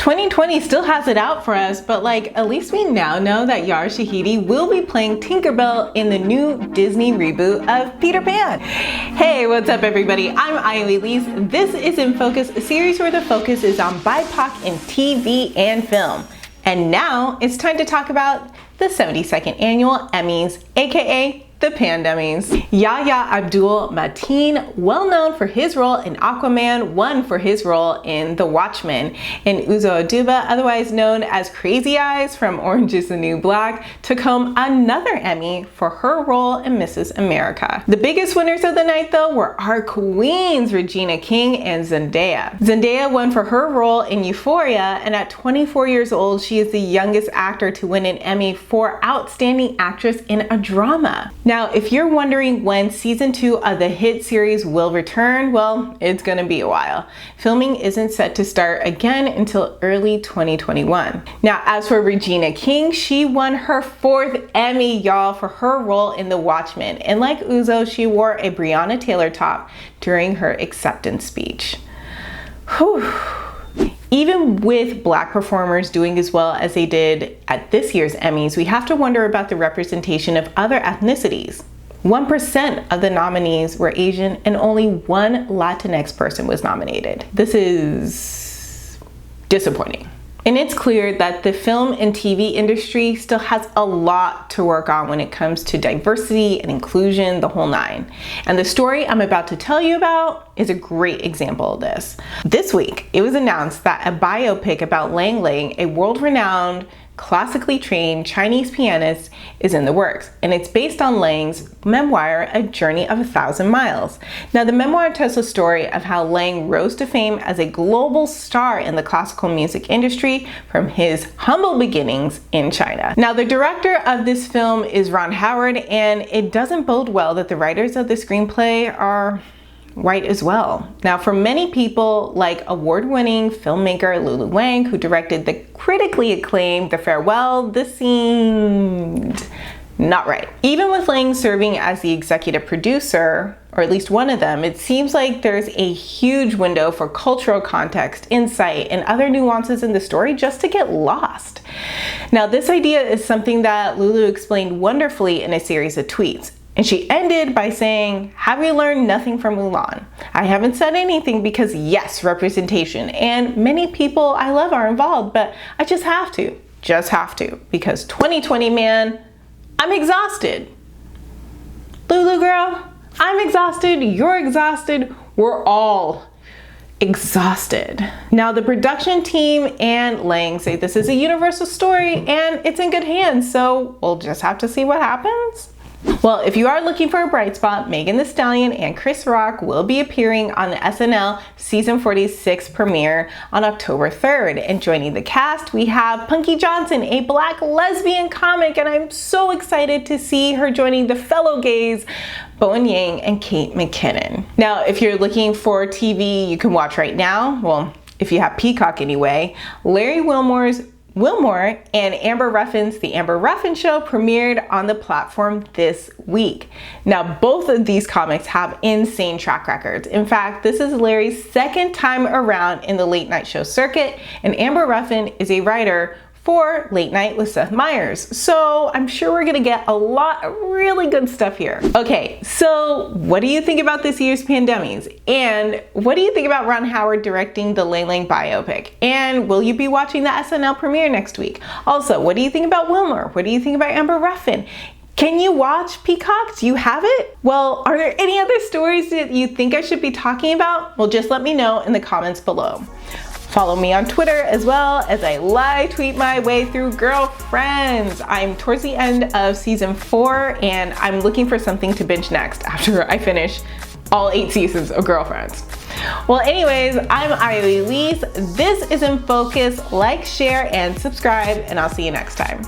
2020 still has it out for us, but at least we now know that Yara Shahidi will be playing Tinkerbell in the new Disney reboot of Peter Pan. Hey, what's up everybody? I'm Ayo Elise. This is In Focus, a series where the focus is on BIPOC in TV and film. And now it's time to talk about the 72nd annual Emmys, aka the Pandemmys. Yahya Abdul-Mateen, well known for his role in Aquaman, won for his role in The Watchmen. And Uzo Aduba, otherwise known as Crazy Eyes from Orange is the New Black, took home another Emmy for her role in Mrs. America. The biggest winners of the night though were our queens, Regina King and Zendaya. Zendaya won for her role in Euphoria, and at 24 years old, she is the youngest actor to win an Emmy for Outstanding Actress in a Drama. Now, if you're wondering when season 2 of the hit series will return, well, it's gonna be a while. Filming isn't set to start again until early 2021. Now, as for Regina King, she won her 4th Emmy, y'all, for her role in The Watchmen. And like Uzo, she wore a Breonna Taylor top during her acceptance speech. Whew. Even with Black performers doing as well as they did at this year's Emmys, we have to wonder about the representation of other ethnicities. 1% of the nominees were Asian and only one Latinx person was nominated. This is disappointing. And it's clear that the film and TV industry still has a lot to work on when it comes to diversity and inclusion, the whole nine. And the story I'm about to tell you about is a great example of this. This week, it was announced that a biopic about Lang, a world-renowned, classically trained Chinese pianist, is in the works, and it's based on Lang's memoir, A Journey of 1,000 Miles. Now, the memoir tells the story of how Lang rose to fame as a global star in the classical music industry from his humble beginnings in China. Now, the director of this film is Ron Howard, and it doesn't bode well that the writers of the screenplay are white as well. Now, for many people, like award-winning filmmaker Lulu Wang, who directed the critically acclaimed The Farewell, this seemed not right. Even with Lang serving as the executive producer, or at least one of them, it seems like there's a huge window for cultural context, insight, and other nuances in the story just to get lost. Now, this idea is something that Lulu explained wonderfully in a series of tweets. And she ended by saying, "Have we learned nothing from Mulan? I haven't said anything because yes, representation, and many people I love are involved, but I just have to, because 2020, man, I'm exhausted. Lulu girl, I'm exhausted, you're exhausted, we're all exhausted." Now, the production team and Lang say this is a universal story and it's in good hands, so we'll just have to see what happens. Well, if you are looking for a bright spot, Megan Thee Stallion and Chris Rock will be appearing on the SNL Season 46 premiere on October 3rd. And joining the cast, we have Punky Johnson, a Black lesbian comic, and I'm so excited to see her joining the fellow gays, Bowen Yang and Kate McKinnon. Now, if you're looking for TV you can watch right now, well, if you have Peacock anyway, Larry Wilmore and Amber Ruffin's The Amber Ruffin Show premiered on the platform this week. Now, both of these comics have insane track records. In fact, this is Larry's 2nd time around in the late night show circuit, and Amber Ruffin is a writer for Late Night with Seth Meyers. So I'm sure we're gonna get a lot of really good stuff here. Okay, so what do you think about this year's Pandemmys? And what do you think about Ron Howard directing the Lang biopic? And will you be watching the SNL premiere next week? Also, what do you think about Wilmer? What do you think about Amber Ruffin? Can you watch Peacock? Do you have it? Well, are there any other stories that you think I should be talking about? Well, just let me know in the comments below. Follow me on Twitter as well as I live tweet my way through Girlfriends. I'm towards the end of season 4 and I'm looking for something to binge next after I finish all 8 seasons of Girlfriends. Well, anyways, I'm Ayo Elise. This is In Focus. Like, share, and subscribe, and I'll see you next time.